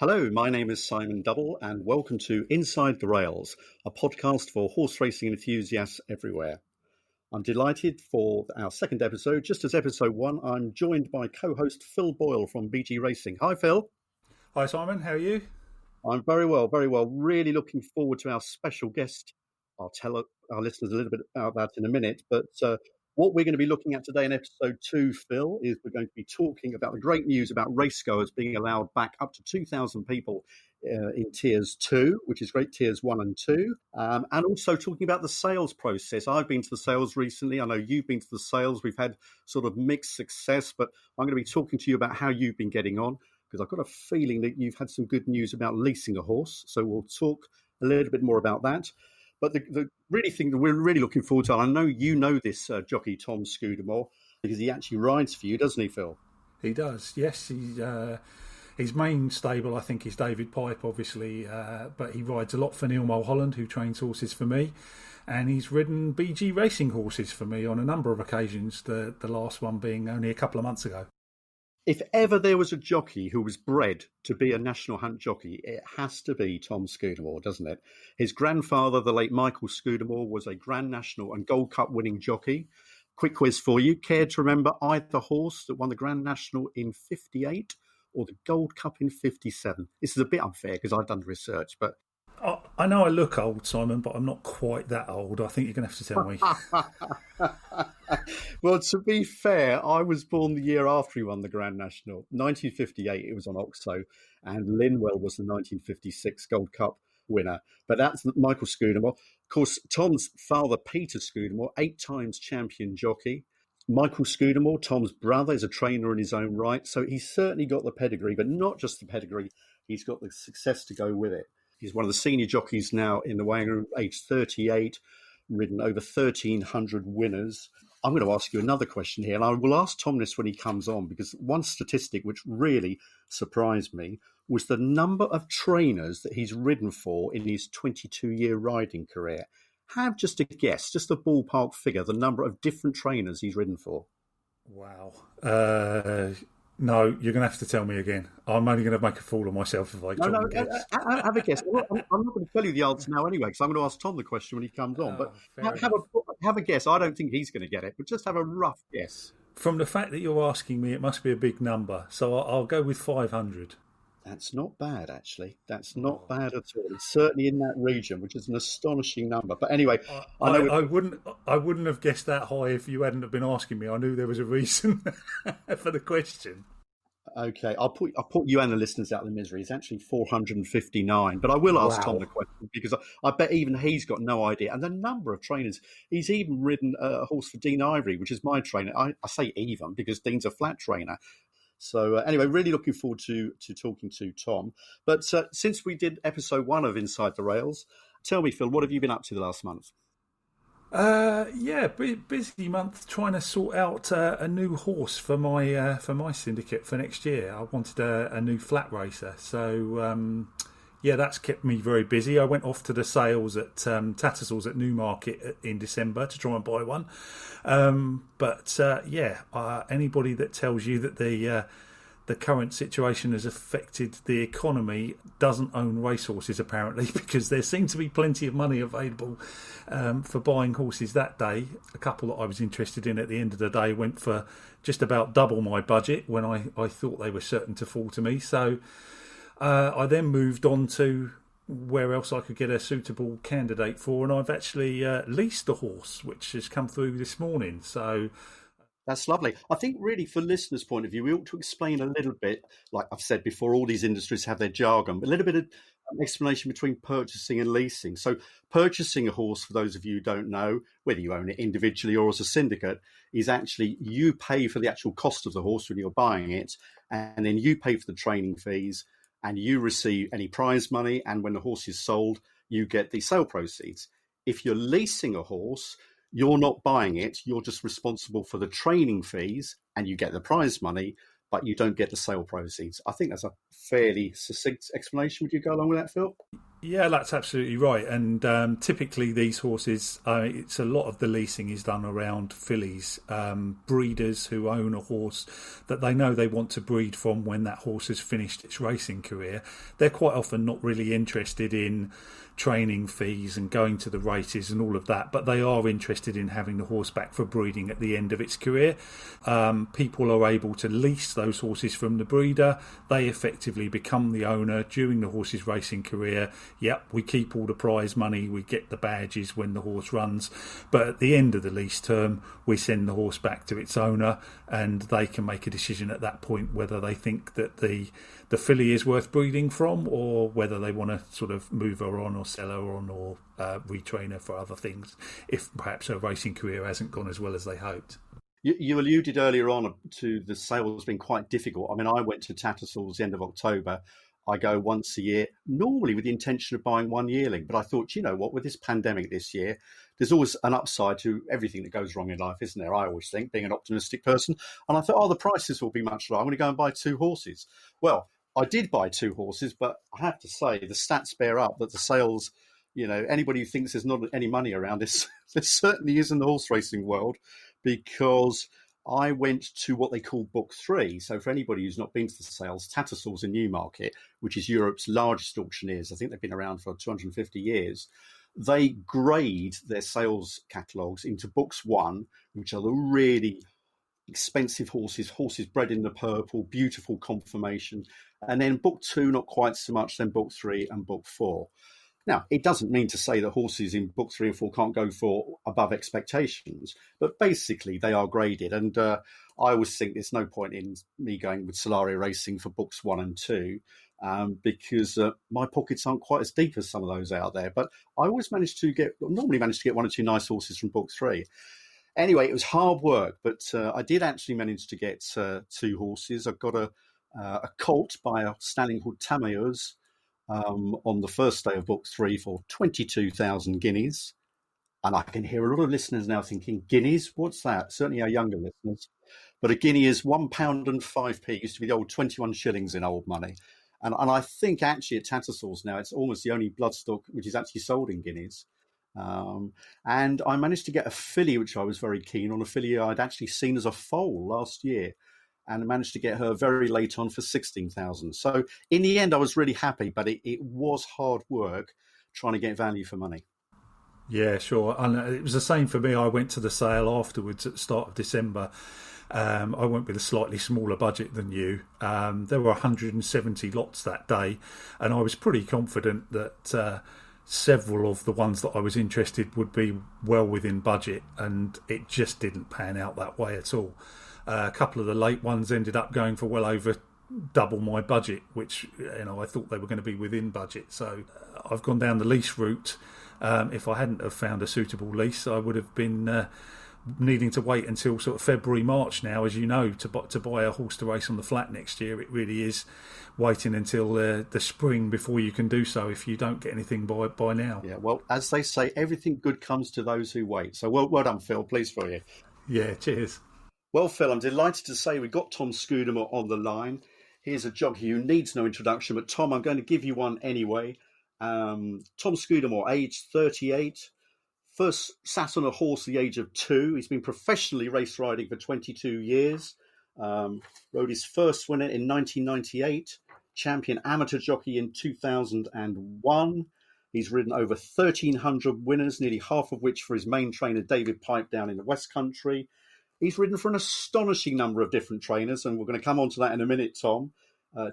Hello, my name is Simon Double, and welcome to Inside the Rails, a podcast for horse racing enthusiasts everywhere. I'm delighted for our second episode. Just as episode one, I'm joined by co-host Phil Boyle from BG Racing. Hi, Phil. Hi, Simon. How are you? I'm very well, very well. Really looking forward to our special guest. I'll tell our listeners a little bit about that in a minute, but what we're going to be looking at today in episode two, Phil, is we're going to be talking about the great news about racegoers being allowed back up to 2,000 people in tiers 2, which is great, tiers 1 and 2, and also talking about the sales process. I've been to the sales recently. I know you've been to the sales. We've had sort of mixed success, but I'm going to be talking to you about how you've been getting on, because I've got a feeling that you've had some good news about leasing a horse. So we'll talk a little bit more about that. But the really thing that we're really looking forward to, and I know you know this jockey, Tom Scudamore, because he actually rides for you, doesn't he, Phil? He does, yes. His main stable, I think, is David Pipe, obviously, but he rides a lot for Neil Mulholland, who trains horses for me, and he's ridden BG Racing horses for me on a number of occasions, the last one being only a couple of months ago. If ever there was a jockey who was bred to be a national hunt jockey, it has to be Tom Scudamore, doesn't it? His grandfather, the late Michael Scudamore, was a Grand National and Gold Cup winning jockey. Quick quiz for you. Care to remember either horse that won the Grand National in 58 or the Gold Cup in 57? This is a bit unfair because I've done the research, but... I know I look old, Simon, but I'm not quite that old. I think you're going to have to tell me. Well, to be fair, I was born the year after he won the Grand National. 1958, it was on Oxo, and Linwell was the 1956 Gold Cup winner. But that's Michael Scudamore. Of course, Tom's father, Peter Scudamore, 8 times champion jockey. Michael Scudamore, Tom's brother, is a trainer in his own right. So he's certainly got the pedigree, but not just the pedigree. He's got the success to go with it. He's one of the senior jockeys now in the weighing room, age 38, ridden over 1,300 winners. I'm going to ask you another question here, and I will ask Tom this when he comes on, because one statistic which really surprised me was the number of trainers that he's ridden for in his 22-year riding career. Have just a guess, just a ballpark figure, the number of different trainers he's ridden for. Wow. No, you're going to have to tell me again. I'm only going to make a fool of myself if I try and guess. Have a guess. I'm not going to tell you the answer now anyway, because I'm going to ask Tom the question when he comes on. But have a guess. I don't think he's going to get it, but just have a rough guess. From the fact that you're asking me, it must be a big number. So I'll go with 500. That's not bad, actually. That's not bad at all. It's certainly in that region, which is an astonishing number. But anyway, I wouldn't have guessed that high if you hadn't have been asking me. I knew there was a reason for the question. Okay, I'll put you and the listeners out of the misery. It's actually 459, but I will ask Tom the question, because I bet even he's got no idea. And the number of trainers, he's even ridden a horse for Dean Ivory, which is my trainer. I say even because Dean's a flat trainer. So anyway, really looking forward to talking to Tom. But since we did episode 1 of Inside the Rails, tell me, Phil, what have you been up to the last month? Busy month trying to sort out a new horse for my syndicate for next year. I wanted a new flat racer, so that's kept me very busy. I went off to the sales at Tattersalls at Newmarket in December to try and buy one. Anybody that tells you that the current situation has affected the economy doesn't own racehorses, apparently, because there seemed to be plenty of money available for buying horses that day. A couple that I was interested in at the end of the day went for just about double my budget when I thought they were certain to fall to me. So I then moved on to where else I could get a suitable candidate for, and I've actually leased a horse, which has come through this morning. So that's lovely. I think really for listeners' point of view, we ought to explain a little bit, like I've said before, all these industries have their jargon, but a little bit of explanation between purchasing and leasing. So purchasing a horse, for those of you who don't know, whether you own it individually or as a syndicate, is actually you pay for the actual cost of the horse when you're buying it, and then you pay for the training fees, and you receive any prize money, and when the horse is sold, you get the sale proceeds. If you're leasing a horse, you're not buying it, you're just responsible for the training fees, and you get the prize money, but you don't get the sale proceeds. I think that's a fairly succinct explanation. Would you go along with that, Phil? Yeah, that's absolutely right. And typically, these horses, it's a lot of the leasing is done around fillies, breeders who own a horse that they know they want to breed from when that horse has finished its racing career. They're quite often not really interested in training fees and going to the races and all of that, but they are interested in having the horse back for breeding at the end of its career. People are able to lease those horses from the breeder. They effectively become the owner during the horse's racing career. Yep, we keep all the prize money, we get the badges when the horse runs, but at the end of the lease term, we send the horse back to its owner, and they can make a decision at that point whether they think that the filly is worth breeding from, or whether they want to sort of move her on or sell her on, or retrain her for other things if perhaps her racing career hasn't gone as well as they hoped. You alluded earlier on to the sales being quite difficult. I mean, I went to Tattersalls the end of October. I go once a year, normally with the intention of buying one yearling. But I thought, you know what, with this pandemic this year, there's always an upside to everything that goes wrong in life, isn't there? I always think, being an optimistic person. And I thought, oh, the prices will be much lower. I'm going to go and buy two horses. Well, I did buy two horses, but I have to say the stats bear up that the sales, anybody who thinks there's not any money around this, there certainly is in the horse racing world, because I went to what they call Book 3. So for anybody who's not been to the sales, Tattersalls in Newmarket, which is Europe's largest auctioneers, I think they've been around for 250 years, they grade their sales catalogues into Books 1, which are the really expensive horses bred in the purple, beautiful conformation. And then Book 2, not quite so much, then Book 3 and Book 4. Now, it doesn't mean to say that horses in Book 3 and 4 can't go for above expectations, but basically they are graded. And I always think there's no point in me going with Solaria Racing for Books 1 and 2, because my pockets aren't quite as deep as some of those out there. But I always normally manage to get one or two nice horses from Book 3. Anyway, it was hard work, but I did actually manage to get two horses. I got a colt by a stallion called Tamaeus on the first day of Book 3 for 22,000 guineas. And I can hear a lot of listeners now thinking, guineas? What's that? Certainly our younger listeners. But a guinea is £1.05. It used to be the old 21 shillings in old money. And I think actually at Tattersalls now, it's almost the only bloodstock which is actually sold in guineas. And I managed to get a filly, which I was very keen on, a filly I'd actually seen as a foal last year, and managed to get her very late on for 16,000. So in the end, I was really happy, but it was hard work trying to get value for money. Yeah, sure. And it was the same for me. I went to the sale afterwards at the start of December. I went with a slightly smaller budget than you. There were 170 lots that day, and I was pretty confident that several of the ones that I was interested would be well within budget, and it just didn't pan out that way at all. A couple of the late ones ended up going for well over double my budget, which I thought they were going to be within budget. So I've gone down the lease route. If I hadn't have found a suitable lease, I would have been needing to wait until sort of February, March now, as you know, to buy a horse to race on the flat next year. It really is waiting until the spring before you can do so if you don't get anything by now. Yeah, well, as they say, everything good comes to those who wait. So well done, Phil. Pleased for you. Yeah, cheers. Well, Phil, I'm delighted to say we've got Tom Scudamore on the line. Here's a jockey who needs no introduction, but Tom, I'm going to give you one anyway. Tom Scudamore, age 38, first sat on a horse at the age of 2. He's been professionally race riding for 22 years. Rode his first winner in 1998, champion amateur jockey in 2001. He's ridden over 1,300 winners, nearly half of which for his main trainer, David Pipe, down in the West Country. He's ridden for an astonishing number of different trainers, and we're going to come on to that in a minute, Tom.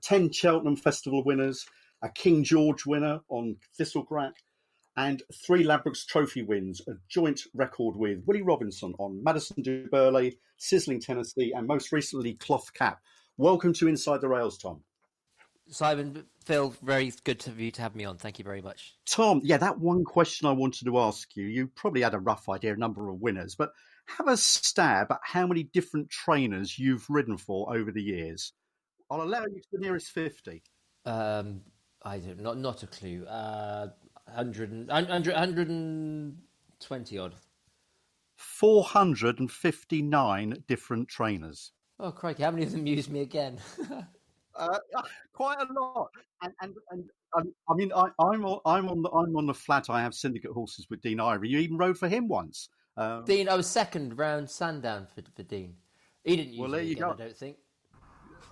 10 Cheltenham Festival winners, a King George winner on Thistlecrack, and 3 Ladbrokes Trophy wins, a joint record with Willie Robinson on Madison du Burley, Sizzling Tennessee, and most recently Cloth Cap. Welcome to Inside the Rails, Tom. Simon, Phil, very good of you to have me on. Thank you very much. Tom, yeah, that one question I wanted to ask you, you probably had a rough idea, a number of winners, but have a stab at how many different trainers you've ridden for over the years. I'll allow you to the nearest 50. I don't not a clue. 120 odd. 459 different trainers. Oh, crikey, how many of them used me again? Quite a lot. And I mean, I'm on the flat. I have syndicate horses with Dean Ivory. You even rode for him once. Dean, I was second round Sandown for Dean. He didn't Well, use there me you again, go. I don't think.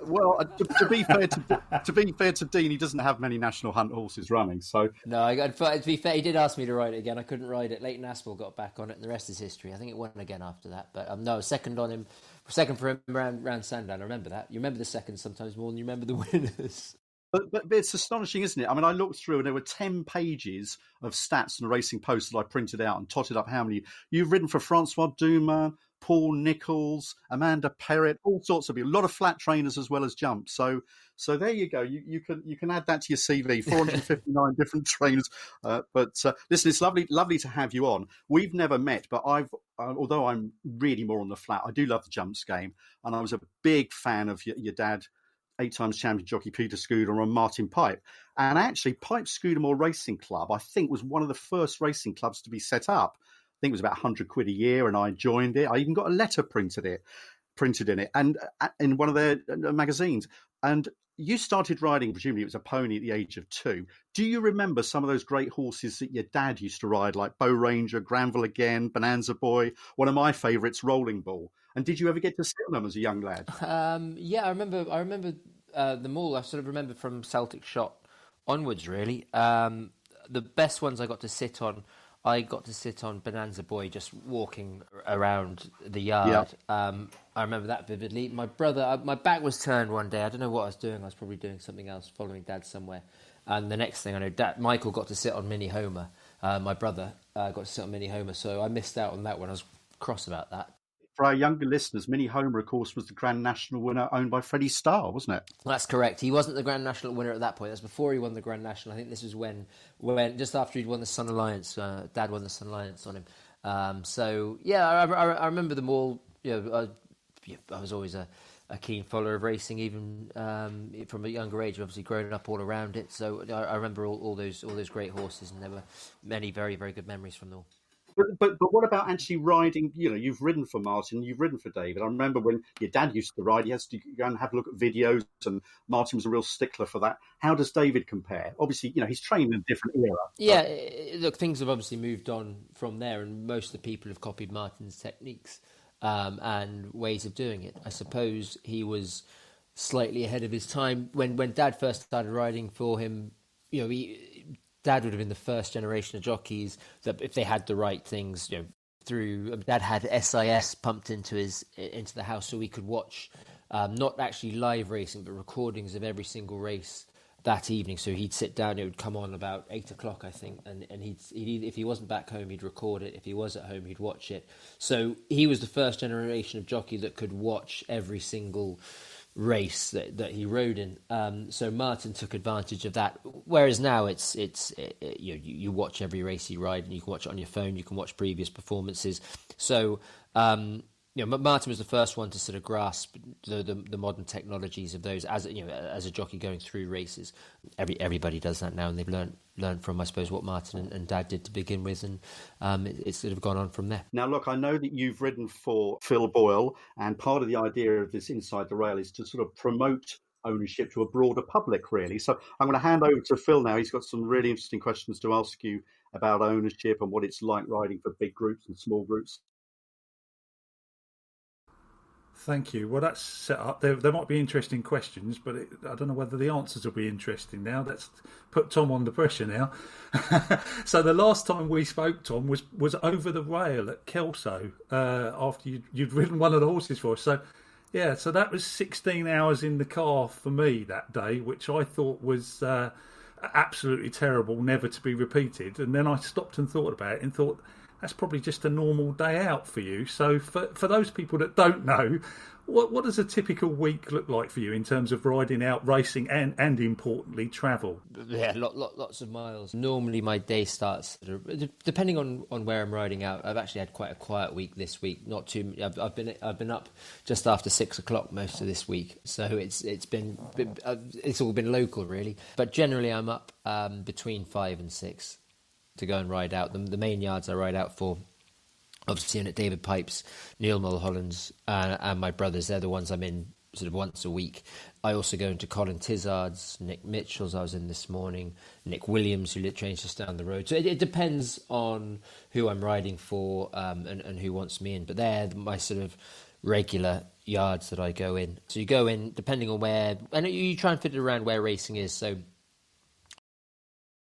Well, to be fair to Dean, he doesn't have many national hunt horses running. So No, to be fair, he did ask me to ride it again. I couldn't ride it. Leighton Aspel got back on it, and the rest is history. I think it won again after that. But no, second on him, second for him round Sandown. I remember that. You remember the seconds sometimes more than you remember the winners. But it's astonishing, isn't it? I mean, I looked through and there were 10 pages of stats and Racing Post that I printed out and totted up how many. You've ridden for Francois Dumas, Paul Nichols, Amanda Perrett, all sorts of people. A lot of flat trainers as well as jumps. So there you go. You can add that to your CV. 459 different trainers. But listen, it's lovely to have you on. We've never met, but although I'm really more on the flat, I do love the jumps game, and I was a big fan of your dad, 8 times champion jockey Peter Scudamore and Martin Pipe. And actually, Pipe Scudamore Racing Club, I think, was one of the first racing clubs to be set up. I think it was about £100 a year, and I joined it. I even got a letter printed in it, and in one of their magazines. And you started riding, presumably it was a pony at the age of 2. Do you remember some of those great horses that your dad used to ride, like Bow Ranger, Granville Again, Bonanza Boy, one of my favourites, Rolling Ball? And did you ever get to sit on them as a young lad? Yeah, I remember them all. I sort of remember from Celtic Shot onwards, really. The best ones I got to sit on Bonanza Boy, just walking around the yard. Yeah. I remember that vividly. My brother, my back was turned one day. I don't know what I was doing. I was probably doing something else, following Dad somewhere. And the next thing I know, Michael got to sit on Mini Homer. My brother got to sit on Mini Homer, so I missed out on that one. I was cross about that. For our younger listeners, Mini Homer, of course, was the Grand National winner, owned by Freddie Starr, wasn't it? That's correct. He wasn't the Grand National winner at that point. That's before he won the Grand National. I think this was when just after he'd won the Sun Alliance, Dad won the Sun Alliance on him. So yeah, I remember them all. I was always a keen follower of racing, even from a younger age. Obviously, growing up all around it. So I remember all those great horses, and there were many very, very good memories from them all. But what about actually riding? You've ridden for Martin, you've ridden for David. I remember when your dad used to ride, he has to go and have a look at videos, and Martin was a real stickler for that. How does David compare? Obviously, he's trained in a different era. Yeah, look, things have obviously moved on from there, and most of the people have copied Martin's techniques and ways of doing it. I suppose he was slightly ahead of his time when Dad first started riding for him. Dad would have been the first generation of jockeys that, if they had the right things, Dad had SIS pumped into the house, so we could watch not actually live racing, but recordings of every single race that evening. So he'd sit down; it would come on about 8 o'clock, I think, and he'd if he wasn't back home, he'd record it. If he was at home, he'd watch it. So he was the first generation of jockey that could watch every single race that he rode in. So Martin took advantage of that. Whereas now you watch every race you ride, and you can watch it on your phone. You can watch previous performances. So Martin was the first one to sort of grasp the modern technologies of those as a jockey going through races. Everybody does that now, and they've learned from, I suppose, what Martin and Dad did to begin with, and it's sort of gone on from there. Now, look, I know that you've ridden for Phil Boyle, and part of the idea of this Inside the Rail is to sort of promote ownership to a broader public, really. So I'm going to hand over to Phil now. He's got some really interesting questions to ask you about ownership and what it's like riding for big groups and small groups. Thank you. Well, that's set up. There might be interesting questions, but I don't know whether the answers will be interesting now. Let's put Tom under pressure now. So the last time we spoke, Tom, was over the rail at Kelso after you'd ridden one of the horses for us. So, yeah, so that was 16 hours in the car for me that day, which I thought was absolutely terrible, never to be repeated. And then I stopped and thought about it and thought, that's probably just a normal day out for you. So for those people that don't know, what does a typical week look like for you in terms of riding out, racing, and importantly, travel? Yeah, lots of miles. Normally my day starts, depending on where I'm riding out. I've actually had quite a quiet week this week. Not too. I've been up just after 6 o'clock most of this week, so it's all been local really. But generally I'm up between 5 and 6. To go and ride out. The main yards I ride out for, obviously, in at David Pipes, Neil Mulholland's, and my brothers. They're the ones I'm in sort of once a week. I also go into Colin Tizard's, Nick Mitchell's I was in this morning, Nick Williams, who trains just down the road. So it depends on who I'm riding for and who wants me in. But they're my sort of regular yards that I go in. So you go in depending on where, and you try and fit it around where racing is. So